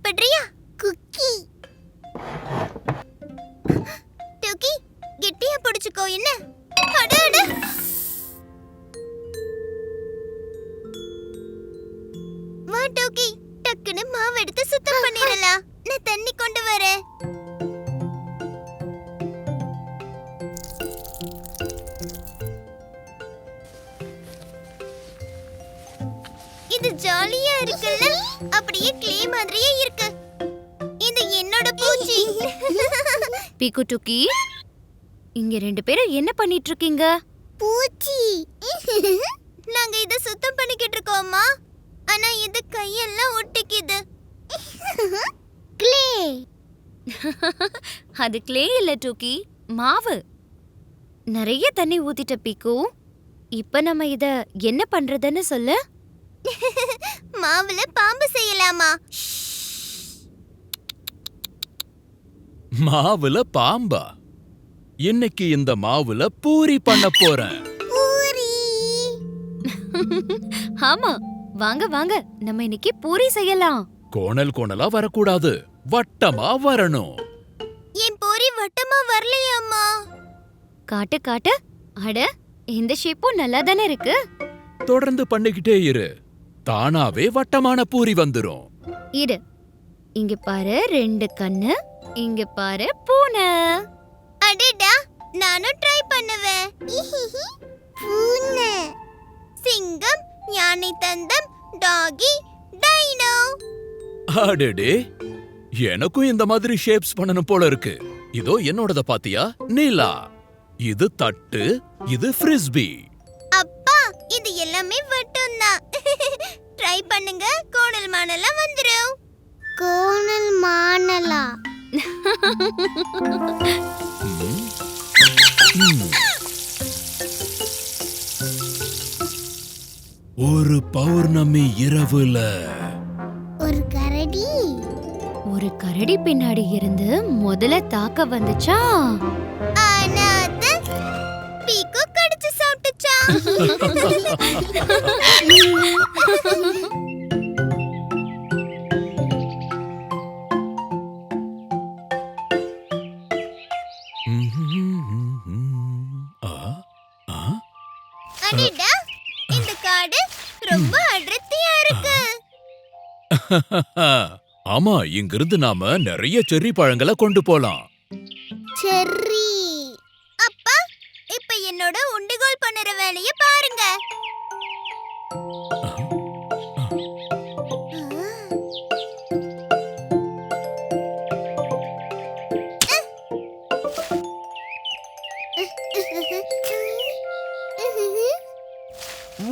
சாப்பிடுறியா? குக்கி. டோக்கி, கெட்டியா பிடிச்சுக்கோ. என்ன? அட அட. வா டோக்கி, டக்குன்னு மாவு எடுத்து சுத்தம் பண்ணிரலாம். நான் தண்ணி கொண்டு வரேன். இது ஜாலியா இருக்குல்ல? அப்படியே க்ளே மாதிரியே இருக்கு. இது என்னோட பூச்சி. பீக்கு டுக்கி, இங்க 2 பேரும் என்ன பண்ணிட்டு இருக்கீங்க? பூச்சி. நாங்க இத சுத்தம் பண்ணிக்கிட்டு இருக்கோம்மா. ஆனா இது கையெல்லாம் ஒட்டிக்குது. க்ளே. அது க்ளே இல்ல டுக்கி, மாவு. நிறைய தண்ணி ஊத்திட்ட பீக்கு. இப்ப நம்ம இத என்ன பண்றதுன்னு சொல்லு. மாவுல பாம்பு செய்யலாமா? மாவுல பாம்பா? இன்னைக்கு இந்த மாவுல பூரி பண்ண போறேன். பூரி. ஆமா, வாங்க வாங்க, நம்ம இன்னைக்கு பூரி செய்யலாம். கோணல் கோணலா வரக்கூடாது, வட்டமா வரணும். என் பூரி வட்டமா வரலையாம்மா? காட்டு காட்டு. அட, இந்த ஷேப்பும் நல்லா தானே இருக்கு. தொடர்ந்து பண்ணிக்கிட்டே இரு, தானாவே வட்டமான பூரி வந்துரும். இரு, இங்க பாரு 2 கண்ணு, இங்க பாரு பூனை. அடடா, நானும் ட்ரை பண்ணுவேன். பூனை, சிங்கம், யானை தந்தம், டாகி, டைனோ. அடடே, எனக்கும் இந்த மாதிரி ஷேப்ஸ் பண்ணணும் போல இருக்கு. இதோ என்னோடத பாத்தியா? நீலா. இது தட்டு, இது ஃப்ரிஸ்பி. அப்பா, இது எல்லாமே வட்டம் தான். ட்ரை பண்ணுங்க, கோணல் மானலா வந்துரும். கோணல் மானலா. ஒரு பௌர்ணமி இரவுல ஒரு கரடி பின்னாடி இருந்து முதல்ல தாக்க வந்துச்சா. ஆனா அது பீக்கு கடிச்சு சாப்பிட்டுச்சா. அடடா, இந்த காடு ரொம்ப அடர்த்தியா இருக்கு. ஆமா, இங்கிருந்து நாம நிறைய செர்ரி பழங்களை கொண்டு போலாம். செர்ரி. அப்பா, இப்ப என்னோட உண்டிகோல் பண்ணுற வேலைய பாருங்க.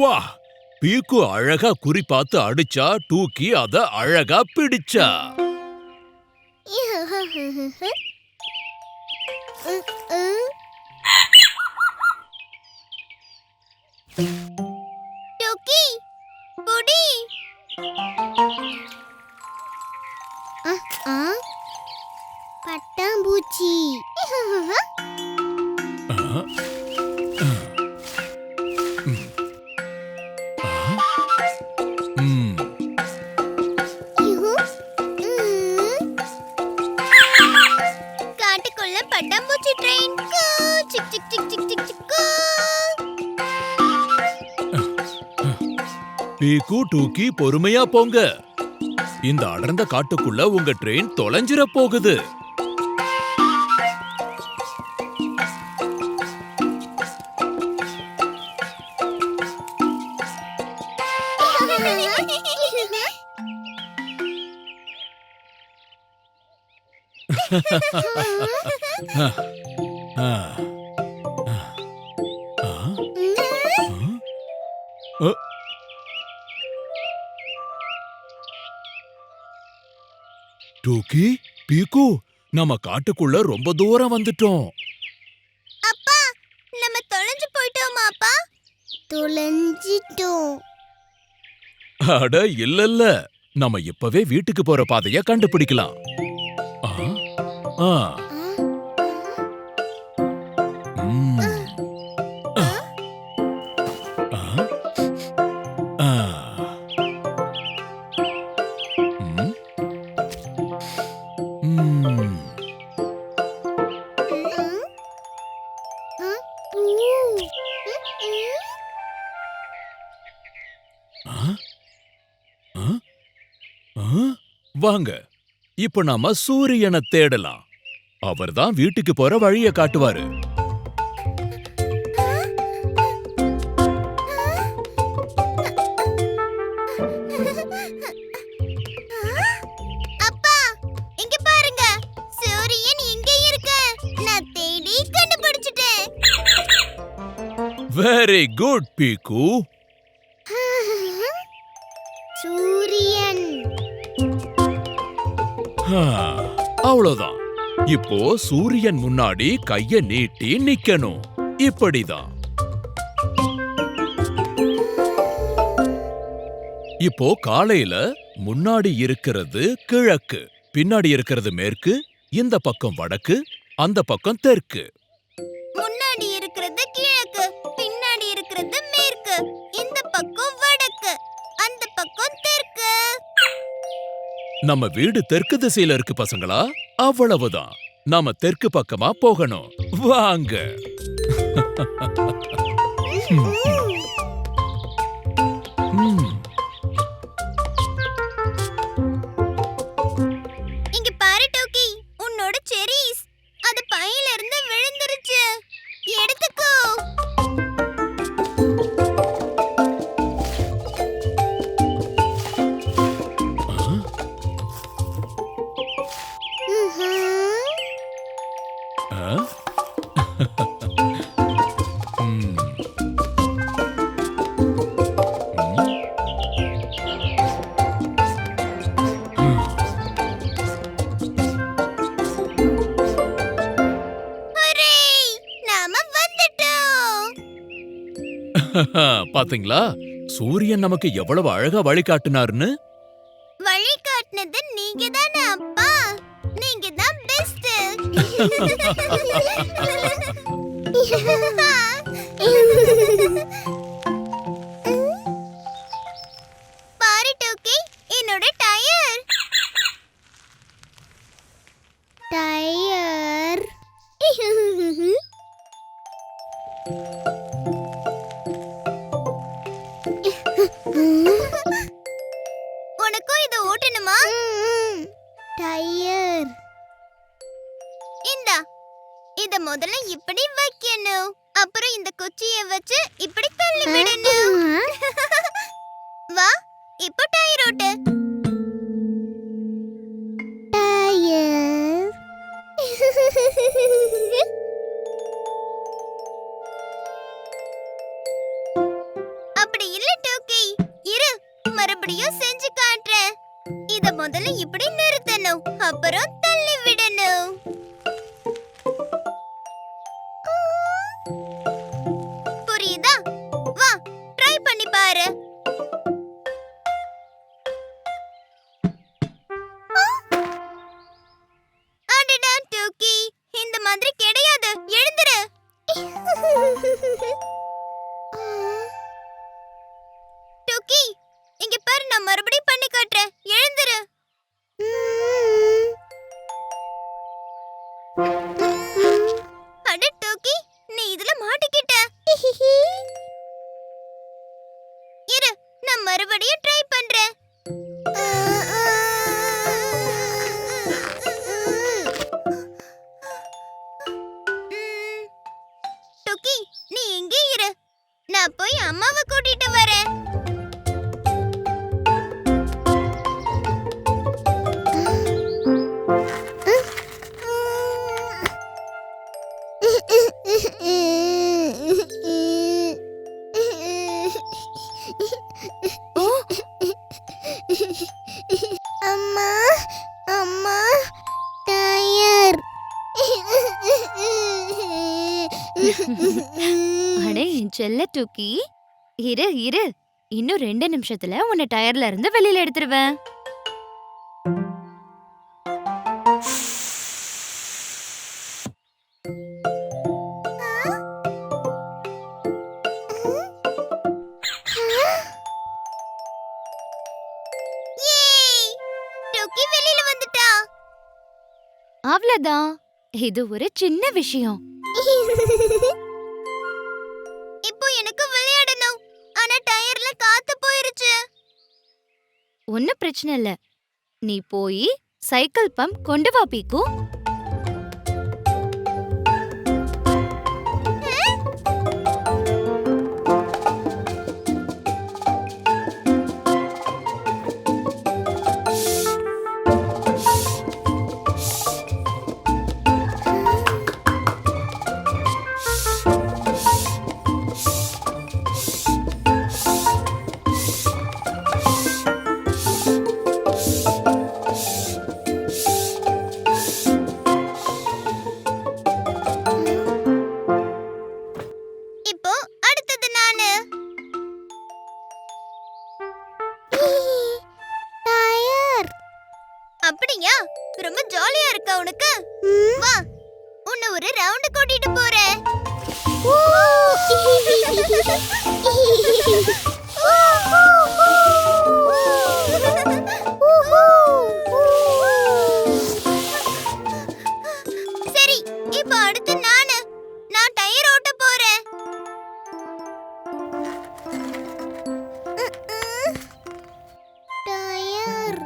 வா, பீக்கு அழகா குறி பார்த்து அடிச்சா, டூக்கி அத அழகா பிடிச்சா. டோக்கி, புடி. பட்டாம்பூச்சி. காட்டுக்குள்ள பட்டாம்பூச்சி ட்ரெயின். சிக் சிக் சிக் சிக் சிக் சிக். பீக்கு, டூக்கி, பொறுமையா போங்க. இந்த அடர்ந்த காட்டுக்குள்ள உங்க ட்ரெயின் தொலைஞ்சிர போகுது. டூக்கி, பீக்கு, நம்ம காட்டுக்குள்ள ரொம்ப தூரம் வந்துட்டோம். அப்பா, நம்ம தொலைஞ்சு போயிட்டோமா அப்பா? தொலைஞ்சிட்டோம். அட இல்லல்ல, நம்ம இப்பவே வீட்டுக்கு போற பாதைய கண்டுபிடிக்கலாம். ம், ஆ? ஆ? ஆ? வாங்க இப்ப நாம சூரியனை தேடலாம். அவர்தான் வீட்டுக்கு போற வழிய காட்டுவாரு. அப்பா, இங்க பாருங்க. சூரியன் இங்க இருக்கு. நான் தேடி கண்டுபிடிச்சிட்டேன். வெரி குட் பீக்கு. சூரியன். ஆ, அவ்வளவுதான். இப்போ சூரியன் முன்னாடி கைய நீட்டி நிக்கணும். இப்படிதான். இப்போ காலையில முன்னாடி இருக்கிறது கிழக்கு, பின்னாடி இருக்கிறது மேற்கு, இந்த பக்கம் வடக்கு, அந்த பக்கம் தெற்கு. முன்னாடி இருக்கிறது கிழக்கு, பின்னாடி இருக்கிறது மேற்கு, இந்த பக்கம் வடக்கு, அந்த பக்கம் தெற்கு. நம்ம வீடு தெற்கு திசையில இருக்கு பசங்களா. அவ்வளவுதான். நாம தெற்கு பக்கமா போகணும். வாங்க. ம், இங்க பாரு டோக்கி, உன்னோட செரீஸ். அது பையில இருந்து விழுந்துருச்சு. எடுத்துக்கோ. ஆ? ம். ஹூரே! நாம வந்துட்டோம். பாத்தீங்களா, சூரியன் நமக்கு எவ்வளவு அழகா வழிகாட்டுனாருன்னு. வழி காட்டுனது நீங்க தானே அப்பா. நீங்க தான் பெஸ்ட். பாரு டோக்கி, என்னோட டயர். டயர். உனக்கும் இது ஓட்டணுமா? டயர். இந்தா, இத முதல்ல இப்படி வைக்கணும். அப்புறம் இந்த குச்சியை வச்சு இப்படி தள்ளி விடணும். வா, இப்போ டயர் ஓட்டு. டயர். அப்படி இல்ல டோக்கி. இரு, மறுபடியும் செஞ்சு காட்டுறேன். இத முதல்ல இப்படி நிறுத்தணும். அப்புறம் தள்ளி விடணும். புரியுதா? வா, ட்ரை பண்ணி பாரு. அடடா டோக்கி, இந்த மாதிரி கிடையாது. எழுந்துரு. டோக்கி, இங்க பாரு, நான் மறுபடியும் பண்ணி காட்டுறேன். எழுந்துரு. அட டோக்கி, நீ இதுல மாட்டிக்கிட்ட. இரு, நான் மறுபடியும் ட்ரை பண்றேன். டோக்கி, நீ எங்கே இரு. நான் போய் அம்மாவை கூட்டிட்டு வரேன். அம்மா, அம்மா, டயர். அடே என் செல்ல டூக்கி, இரு இரு, இன்னும் 2 நிமிஷத்துல உன்னை டயர்ல இருந்து வெளியில எடுத்துருவேன். ஏய்! டோக்கி வெளியில வந்துட்டா. அவ்வளவுதான். இது ஒரு சின்ன விஷயம். இப்போ எனக்கு விளையாடணும். ஆனா டயர்ல காத்து போயிருச்சு. ஒன்னும் பிரச்சனை இல்ல. நீ போய் சைக்கிள் பம்ப் கொண்டு வா பீக்கு. இப்போ அடுத்தது நானு. டயர். அப்படியா? ரொம்ப ஜாலியா இருக்கா உனக்கு? வா, உன்னை ஒரு ரவுண்ட் கூட்டிட்டு போறேன். சரி, இப்போ அடுத்து நானு. நான் டயர் ஓட்ட போறேன். டயர்.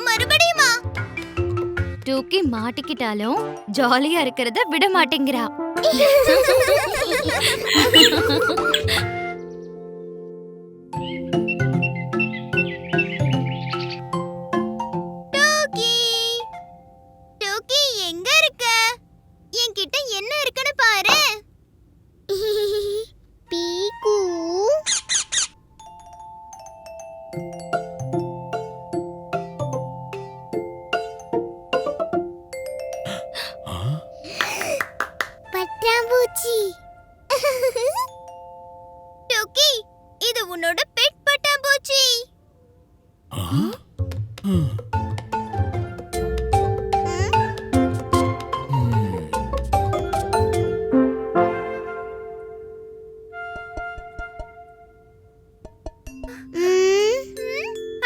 மறுபடியுமா? டூக்கி மாட்டிக்கிட்டாலும் ஜாலியா இருக்கிறத விட மாட்டேங்கிறா. டூக்கி, டூக்கி எங்க இருக்க? என்கிட்ட என்ன இருக்குன்னு பாரு. பீக்கு. பட்டாம்பூச்சி. டூக்கி, இது உன்னோட பெட் பட்டாம்பூச்சி.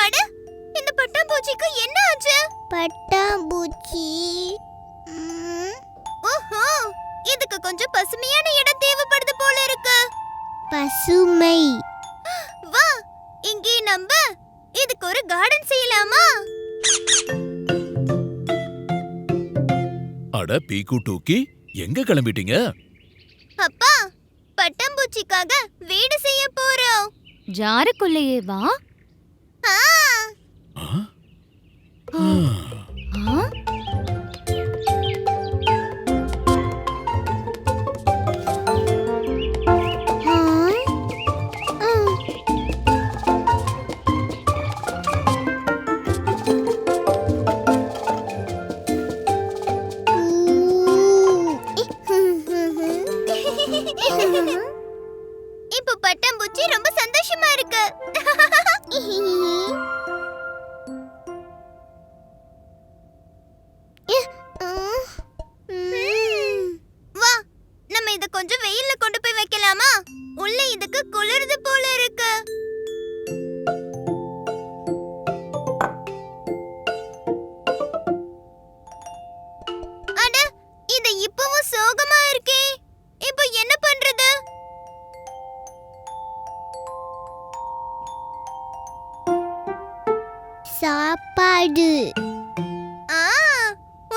அட, இந்த பட்டாம்பூச்சிக்கு என்ன ஆச்சு? பட்டாம்பூச்சி. ஓஹோ, இதுக்கு கொஞ்சம் பசுமையான இடம் தேவைப்படுது போல இருக்கு. பசுமை. வா, இங்கே நம்ம இதுக்கு ஒரு கார்டன் செய்யலாமா? அட பீக்கு டூக்கி, எங்க கிளம்பிட்டீங்க? அப்பா, பட்டாம்பூச்சிக்காக வீடு செய்ய போறோம். ஜாருக்குள்ளேயே வா. ஆ, ஆ? ஆ? இப்போ பட்டாம்பூச்சி ரொம்ப சந்தோஷமா இருக்கு. வா, நம்ம இத கொஞ்சம் வெயில்ல கொண்டு போய் வைக்கலாமா? உள்ள இதுக்கு குளிருது போல இருக்கு. அட, இது இப்பவும் சோகமா இருக்கே. இப்போ என்ன பண்றது? சாப்பாடு.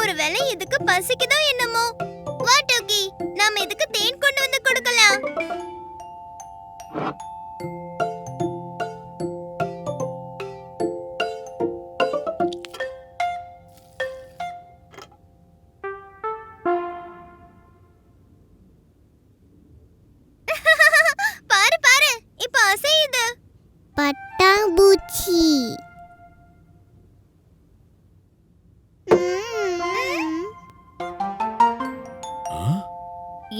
ஒருவேளை இதுக்கு பசிக்குதோ என்னமோ. வா டோக்கி, நாம இதுக்கு தேன் கொண்டு வந்து கொடுக்கலாம். பாரு பாரு, இப்ப அசையுது. பட்டாம்பூச்சி.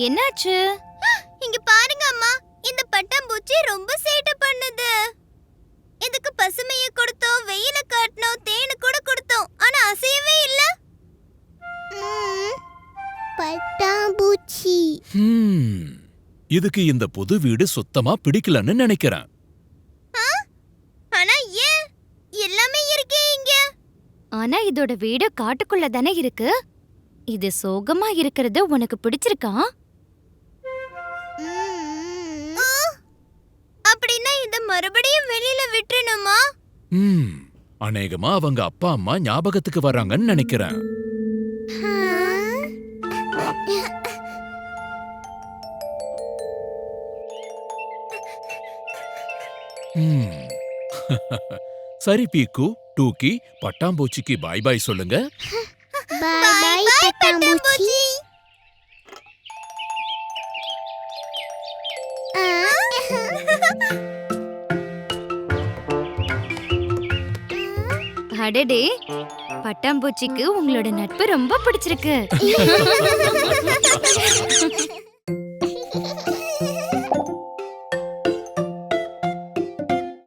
என்னாச்சு? இங்க பாருங்க அம்மா, இந்த பட்டாம்பூச்சி ரொம்ப சேட்டை பண்ணுது. இதுக்கு பசுமையை கொடுத்தோம், வெயில காட்டினோம், தேனு கூட கொடுத்தோம், ஆனா அசையவே இல்ல. பட்டாம்பூச்சி. இதுக்கு இந்த புது வீடு சுத்தமா பிடிக்கலன்னு நினைக்கிறேன். ஆனா ஏன்? எல்லாமே இருக்கே இங்க. ஆனா இதோட வீடு காட்டுக்குள்ள தானே இருக்கு. இது சோகமா இருக்கிறது உனக்கு பிடிச்சிருக்கா? அப்படின்னா இத மறுபடியும் வெளியில விட்டுறணுமா? அநேகமா அவங்க அப்பா அம்மா ஞாபகத்துக்கு வர்றாங்கன்னு நினைக்கிறேன். சரி பீக்கு, டூக்கி, பட்டாம்பூச்சிக்கு பாய் பாய் சொல்லுங்க. பாய் பாய் பட்டாம்பூச்சி. அடடே, பட்டாம்பூச்சிக்கு உங்களோட நட்பு ரொம்ப பிடிச்சிருக்கு.